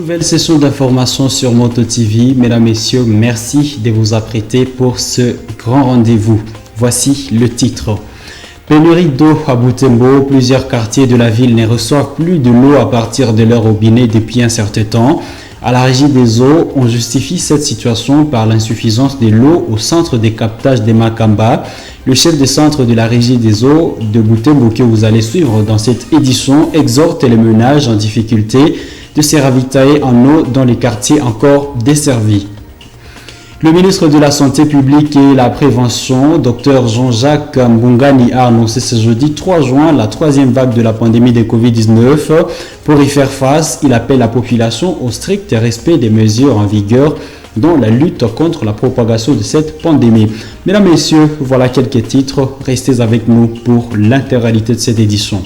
Nouvelle session d'information sur Moto TV. Mesdames, Messieurs, merci de vous apprêter pour ce grand rendez-vous. Voici le titre. Pénurie d'eau à Butembo. Plusieurs quartiers de la ville ne reçoivent plus de l'eau à partir de leur robinet depuis un certain temps. À la Régie des eaux, on justifie cette situation par l'insuffisance de l'eau au centre de captage de Makamba. Le chef de centre de la Régie des eaux de Butembo que vous allez suivre dans cette édition exhorte les ménages en difficulté de se ravitailler en eau dans les quartiers encore desservis. Le ministre de la Santé publique et la Prévention, Dr Jean-Jacques Mbungani, a annoncé ce jeudi 3 juin la troisième vague de la pandémie de Covid-19. Pour y faire face, il appelle la population au strict respect des mesures en vigueur dans la lutte contre la propagation de cette pandémie. Mesdames, Messieurs, voilà quelques titres. Restez avec nous pour l'intégralité de cette édition.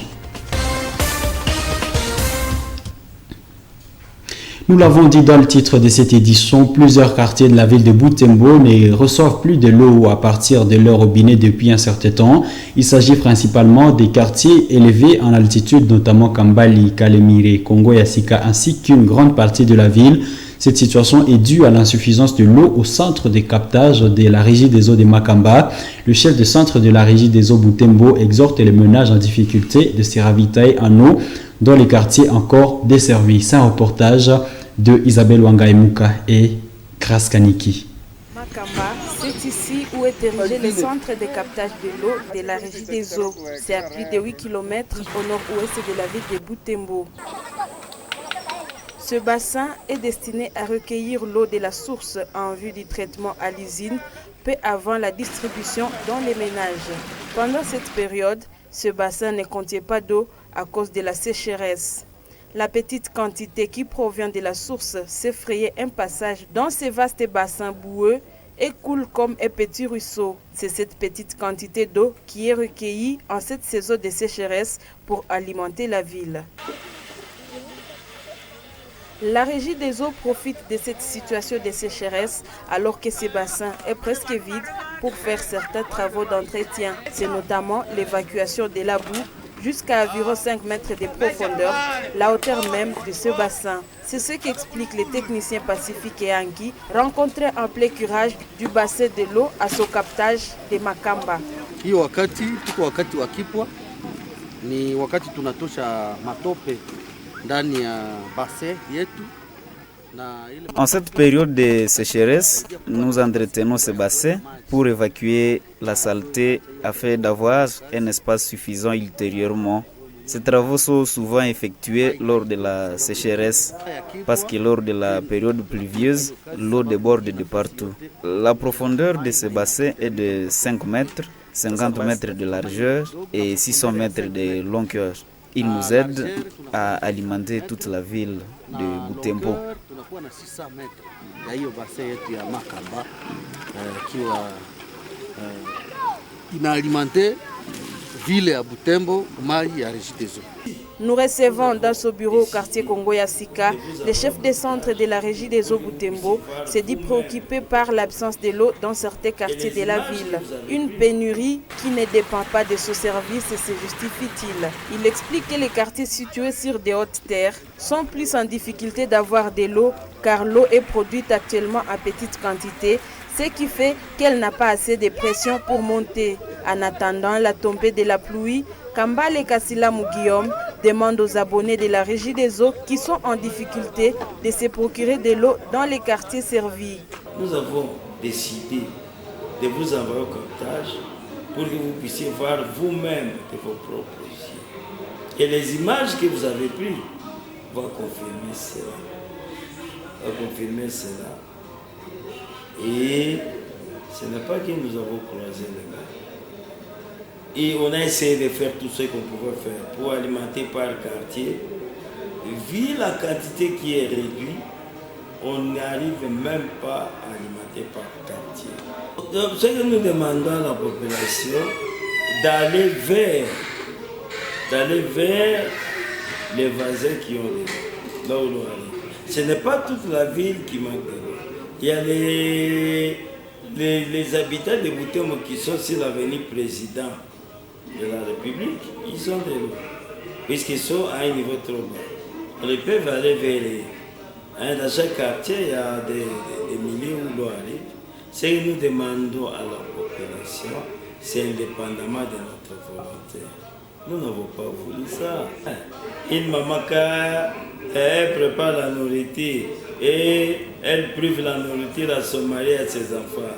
Nous l'avons dit dans le titre de cette édition, plusieurs quartiers de la ville de Butembo ne reçoivent plus de l'eau à partir de leur robinet depuis un certain temps. Il s'agit principalement des quartiers élevés en altitude, notamment Kambali, Kalemire, Kongo Yassika, ainsi qu'une grande partie de la ville. Cette situation est due à l'insuffisance de l'eau au centre de captage de la Régie des eaux de Makamba. Le chef de centre de la Régie des eaux Butembo exhorte les ménages en difficulté de se ravitailler en eau dans les quartiers encore desservis. C'est un reportage de Isabelle Wangaemuka et Kraskaniki. Makamba, c'est ici où est érigé le centre de captage de l'eau de la Régie des eaux. C'est à plus de 8 km au nord-ouest de la ville de Butembo. Ce bassin est destiné à recueillir l'eau de la source en vue du traitement à l'usine, peu avant la distribution dans les ménages. Pendant cette période, ce bassin ne contient pas d'eau à cause de la sécheresse. La petite quantité qui provient de la source s'effrayait un passage dans ces vastes bassins boueux et coule comme un petit ruisseau. C'est cette petite quantité d'eau qui est recueillie en cette saison de sécheresse pour alimenter la ville. La Régie des eaux profite de cette situation de sécheresse alors que ce bassin est presque vide pour faire certains travaux d'entretien. C'est notamment l'évacuation de la boue jusqu'à environ 5 mètres de profondeur, la hauteur même de ce bassin. C'est ce qu'explique le technicien Pacifique et Anki, rencontré en plein curage du bassin de l'eau à son captage de Makamba. Hii wakati tuko wakati wa kipwa, ni wakati tunatosha matope ndani ya bassin yetu. En cette période de sécheresse, nous entretenons ce bassin pour évacuer la saleté afin d'avoir un espace suffisant ultérieurement. Ces travaux sont souvent effectués lors de la sécheresse parce que lors de la période pluvieuse, l'eau déborde de partout. La profondeur de ce bassin est de 5 mètres, 50 mètres de largeur et 600 mètres de longueur. Il nous aide à alimenter toute la ville de Butembo. Nous recevons dans ce bureau au quartier Kongo Yassika le chef de centre de la Régie des eaux Butembo s'est dit préoccupé par l'absence de l'eau dans certains quartiers de la ville. Une pénurie qui ne dépend pas de ce service se justifie-t-il. Il explique que les quartiers situés sur des hautes terres sont plus en difficulté d'avoir de l'eau car l'eau est produite actuellement en petite quantité, ce qui fait qu'elle n'a pas assez de pression pour monter. En attendant la tombée de la pluie, Kambale Kassila Guillaume demande aux abonnés de la Régie des eaux qui sont en difficulté de se procurer de l'eau dans les quartiers servis. Nous avons décidé de vous envoyer au captage pour que vous puissiez voir vous-même de vos propres yeux. Et les images que vous avez prises vont confirmer cela. Et ce n'est pas que nous avons croisé les mains. Et on a essayé de faire tout ce qu'on pouvait faire pour alimenter par quartier. Vu la quantité qui est réduite, on n'arrive même pas à alimenter par quartier. Donc, ce que nous demandons à la population, d'aller vers les voisins qui ont de l'eau, là où l'on arrive. Ce n'est pas toute la ville qui manque de l'eau. Il y a les habitants de Butembo qui sont sur l'avenue président de la République, ils ont de l'eau, puisqu'ils sont à un niveau trop bas. Ils peuvent aller vers Dans chaque quartier, il y a des milliers où l'eau arrive. Ce que nous demandons à la population, c'est indépendamment de notre volonté. Nous n'avons pas voulu ça. Une maman, elle prépare la nourriture et elle prive la nourriture à son mari et à ses enfants.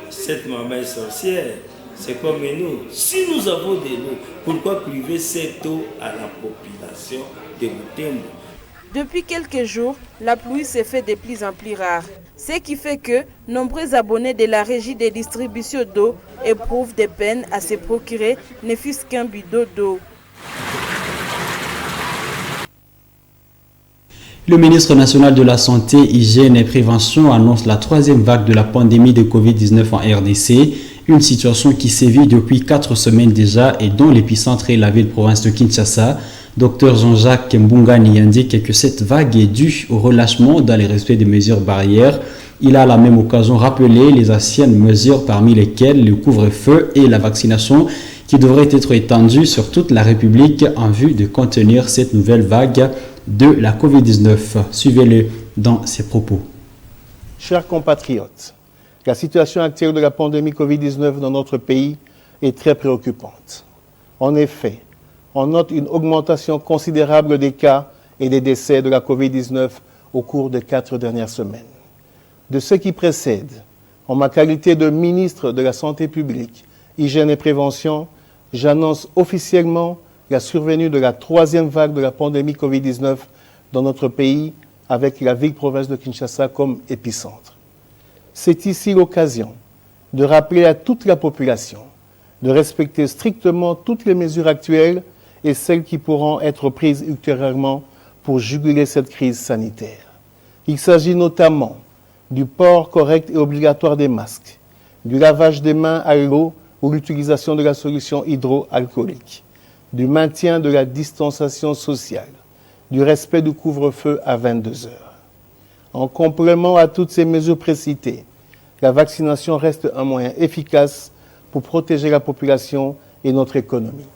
Cette maman est sorcière. C'est comme nous. Si nous avons de l'eau, pourquoi priver cette eau à la population de Butembo? Depuis quelques jours, la pluie s'est fait de plus en plus rare. Ce qui fait que nombreux abonnés de la régie des distributions d'eau éprouvent des peines à se procurer ne fût-ce qu'un bidon d'eau. Le ministre national de la Santé, Hygiène et Prévention annonce la troisième vague de la pandémie de Covid-19 en RDC, une situation qui sévit depuis 4 semaines déjà et dont l'épicentre est la ville-province de Kinshasa. Dr Jean-Jacques Mbungani indique que cette vague est due au relâchement dans le respect des mesures barrières. Il a à la même occasion rappelé les anciennes mesures parmi lesquelles le couvre-feu et la vaccination qui devraient être étendues sur toute la République en vue de contenir cette nouvelle vague de la Covid-19. Suivez-le dans ses propos. Chers compatriotes, la situation actuelle de la pandémie Covid-19 dans notre pays est très préoccupante. En effet, on note une augmentation considérable des cas et des décès de la Covid-19 au cours des 4 dernières semaines. De ce qui précède, en ma qualité de ministre de la Santé publique, Hygiène et Prévention, j'annonce officiellement la survenue de la troisième vague de la pandémie Covid-19 dans notre pays avec la ville-province de Kinshasa comme épicentre. C'est ici l'occasion de rappeler à toute la population de respecter strictement toutes les mesures actuelles et celles qui pourront être prises ultérieurement pour juguler cette crise sanitaire. Il s'agit notamment du port correct et obligatoire des masques, du lavage des mains à l'eau ou l'utilisation de la solution hydroalcoolique, du maintien de la distanciation sociale, du respect du couvre-feu à 22 heures. En complément à toutes ces mesures précitées, la vaccination reste un moyen efficace pour protéger la population et notre économie.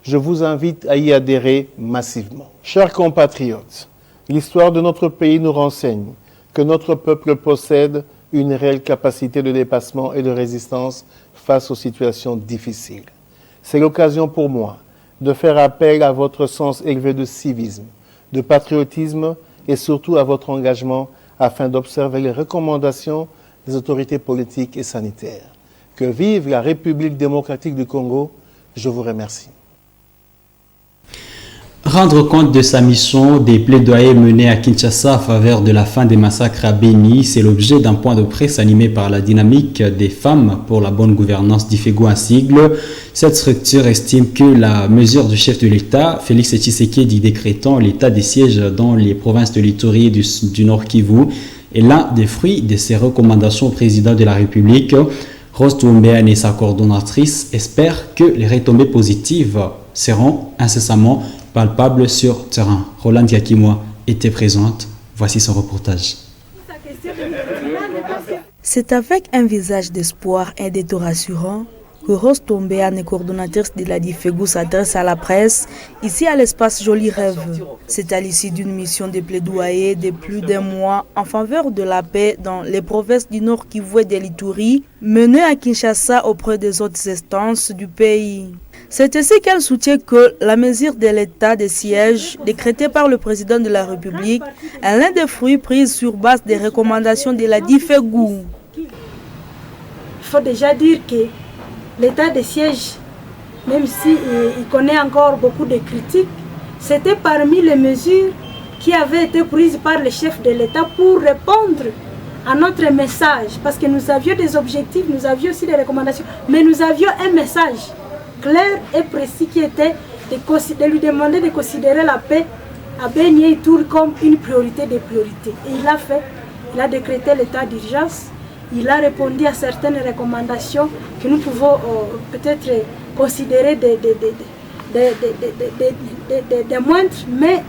Je vous invite à y adhérer massivement. Chers compatriotes, l'histoire de notre pays nous renseigne que notre peuple possède une réelle capacité de dépassement et de résistance face aux situations difficiles. C'est l'occasion pour moi de faire appel à votre sens élevé de civisme, de patriotisme et surtout à votre engagement afin d'observer les recommandations des autorités politiques et sanitaires. Que vive la République démocratique du Congo. Je vous remercie. Rendre compte de sa mission des plaidoyers menés à Kinshasa en faveur de la fin des massacres à Beni, c'est l'objet d'un point de presse animé par la dynamique des femmes pour la bonne gouvernance d'Ifego en sigle. Cette structure estime que la mesure du chef de l'État, Félix Tshisekedi, décrétant l'état des sièges dans les provinces de l'Ituri et du Nord Kivu, est l'un des fruits de ses recommandations au président de la République. Rose Toumbéane et sa coordonnatrice espèrent que les retombées positives seront incessamment palpables sur terrain. Roland Yakimoa était présente. Voici son reportage. C'est avec un visage d'espoir et de rassurant que Rose Toumbéane, coordonnatrice de la DIFEGU, s'adresse à la presse, ici à l'espace Joli Rêve. C'est à l'issue d'une mission de plaidoyer de plus d'un mois en faveur de la paix dans les provinces du Nord Kivu et de l'Ituri, menée à Kinshasa auprès des autres instances du pays. C'est ainsi qu'elle soutient que la mesure de l'état de siège décrétée par le président de la République est l'un des fruits pris sur base des recommandations de la DIFEGU. Il faut déjà dire que l'état de siège, même s'il connaît encore beaucoup de critiques, c'était parmi les mesures qui avaient été prises par le chef de l'État pour répondre à notre message. Parce que nous avions des objectifs, nous avions aussi des recommandations, mais nous avions un message clair et précis qui était de lui demander de considérer la paix à Beni et Ituri comme une priorité des priorités. Et il a fait, il a décrété l'état d'urgence. Il a répondu à certaines recommandations que nous pouvons peut-être considérer des moindres, mais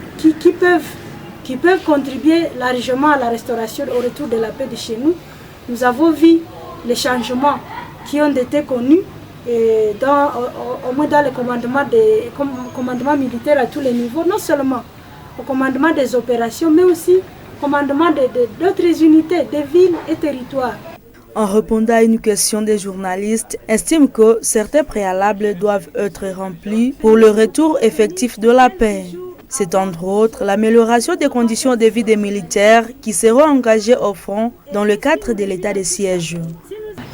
qui peuvent contribuer largement à la restauration, au retour de la paix de chez nous. Nous avons vu les changements qui ont été connus, au moins dans le commandement militaire à tous les niveaux, non seulement au commandement des opérations, mais aussi commandement d'autres unités, de villes et territoires. En répondant à une question des journalistes, estime que certains préalables doivent être remplis pour le retour effectif de la paix. C'est entre autres l'amélioration des conditions de vie des militaires qui seront engagés au front dans le cadre de l'état de siège.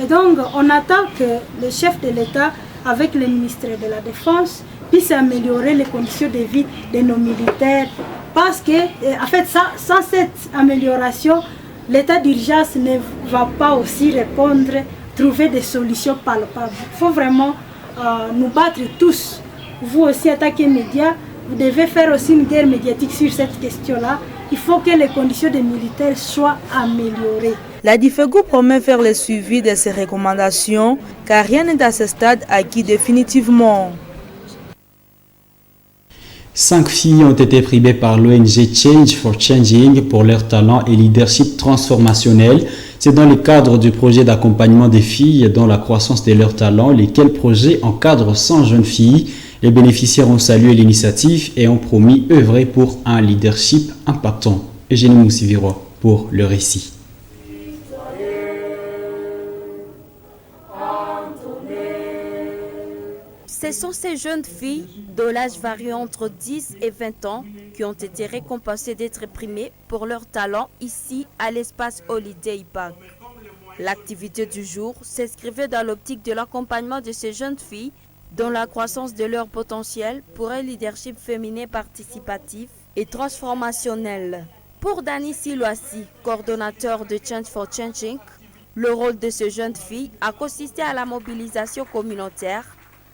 Et donc, on attend que le chef de l'État, avec le ministre de la Défense, puisse améliorer les conditions de vie de nos militaires. Parce que, en fait, sans cette amélioration, l'état d'urgence ne va pas aussi répondre, trouver des solutions palpables. Il faut vraiment nous battre tous. Vous aussi, en tant que médias, vous devez faire aussi une guerre médiatique sur cette question-là. Il faut que les conditions des militaires soient améliorées. La DIFEGU promet faire le suivi de ces recommandations, car rien n'est à ce stade acquis définitivement. 5 filles ont été primées par l'ONG Change for Changing pour leur talent et leadership transformationnel. C'est dans le cadre du projet d'accompagnement des filles dans la croissance de leur talent, lesquels projets encadrent 100 jeunes filles. Les bénéficiaires ont salué l'initiative et ont promis œuvrer pour un leadership impactant. Eugénie Moussiviroy pour le récit. Ce sont ces jeunes filles, dont l'âge varie entre 10 et 20 ans, qui ont été récompensées d'être primées pour leur talent ici à l'espace Holiday Park. L'activité du jour s'inscrivait dans l'optique de l'accompagnement de ces jeunes filles dans la croissance de leur potentiel pour un leadership féminin participatif et transformationnel. Pour Dani Siloasi, coordonnateur de Change for Changing, le rôle de ces jeunes filles a consisté à la mobilisation communautaire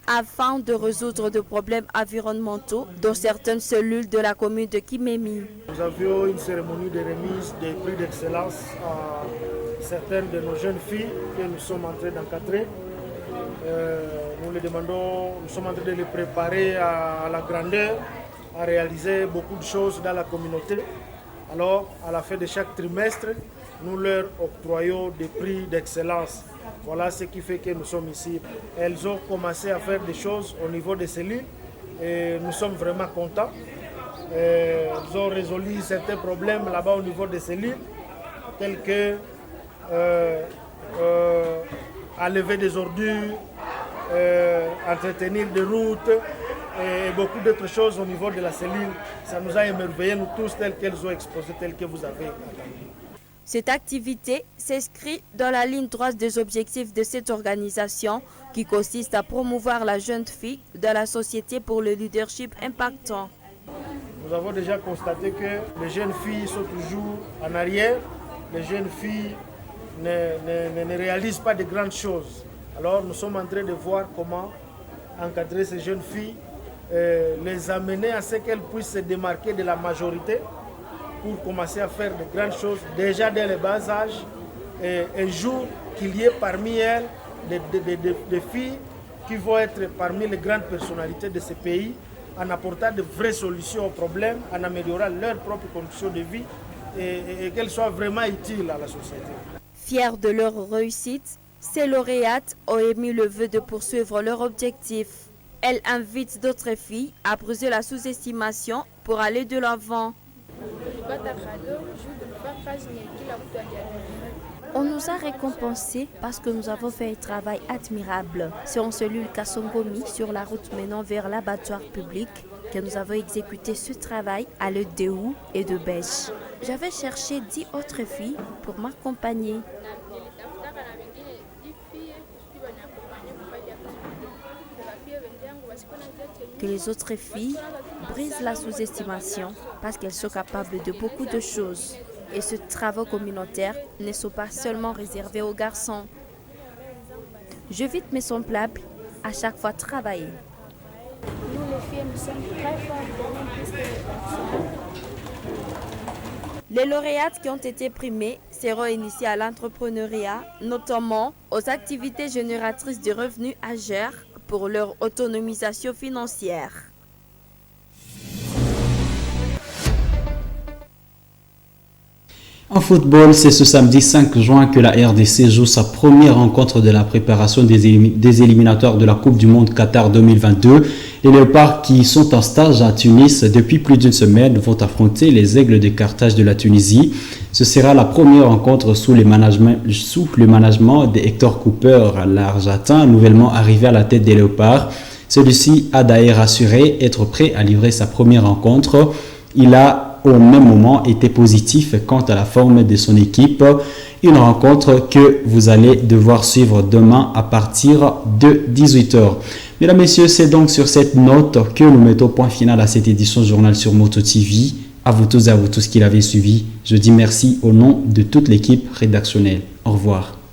afin de résoudre des problèmes environnementaux dans certaines cellules de la commune de Kimemi. Nous avions une cérémonie de remise des prix d'excellence à certaines de nos jeunes filles que nous sommes en train d'encadrer. Nous sommes en train de les préparer à la grandeur, à réaliser beaucoup de choses dans la communauté. Alors, à la fin de chaque trimestre, nous leur octroyons des prix d'excellence. Voilà ce qui fait que nous sommes ici. Elles ont commencé à faire des choses au niveau des cellules et nous sommes vraiment contents. Elles ont résolu certains problèmes là-bas au niveau des cellules, tels que enlever des ordures, entretenir des routes et beaucoup d'autres choses au niveau de la cellule. Ça nous a émerveillés, nous tous, tels qu'elles ont exposé, tels que vous avez entendu. Cette activité s'inscrit dans la ligne droite des objectifs de cette organisation qui consiste à promouvoir la jeune fille dans la société pour le leadership impactant. Nous avons déjà constaté que les jeunes filles sont toujours en arrière. Les jeunes filles ne réalisent pas de grandes choses. Alors nous sommes en train de voir comment encadrer ces jeunes filles, les amener à ce qu'elles puissent se démarquer de la majorité pour commencer à faire de grandes choses déjà dès le bas âge. Et un jour qu'il y ait parmi elles des filles qui vont être parmi les grandes personnalités de ce pays en apportant de vraies solutions aux problèmes, en améliorant leurs propres conditions de vie et qu'elles soient vraiment utiles à la société. Fiers de leur réussite, ces lauréates ont émis le vœu de poursuivre leur objectif. Elles invitent d'autres filles à briser la sous-estimation pour aller de l'avant. On nous a récompensés parce que nous avons fait un travail admirable. C'est en cellule Kassongomi, sur la route menant vers l'abattoir public, que nous avons exécuté ce travail à l'aide de houes et de bêches. J'avais cherché 10 autres filles pour m'accompagner. Que les autres filles brisent la sous-estimation parce qu'elles sont capables de beaucoup de choses. Et ce travail communautaire ne sont pas seulement réservés aux garçons. Je vite mes semblables à chaque fois travailler. Nous les filles, nous sommes très fortes. Les lauréates qui ont été primées seront initiées à l'entrepreneuriat, notamment aux activités génératrices de revenus à GER pour leur autonomisation financière. En football, c'est ce samedi 5 juin que la RDC joue sa première rencontre de la préparation des éliminatoires de la Coupe du Monde Qatar 2022. Les Léopards qui sont en stage à Tunis depuis plus d'une semaine vont affronter les Aigles de Carthage de la Tunisie. Ce sera la première rencontre sous le management de Hector Cooper, l'Argentin, nouvellement arrivé à la tête des Léopards. Celui-ci a d'ailleurs assuré être prêt à livrer sa première rencontre. Il a au même moment été positif quant à la forme de son équipe. Une rencontre que vous allez devoir suivre demain à partir de 18h. Mesdames, Messieurs, c'est donc sur cette note que nous mettons point final à cette édition Journal sur Moto TV. À vous tous et à vous tous qui l'avez suivi, je dis merci au nom de toute l'équipe rédactionnelle. Au revoir.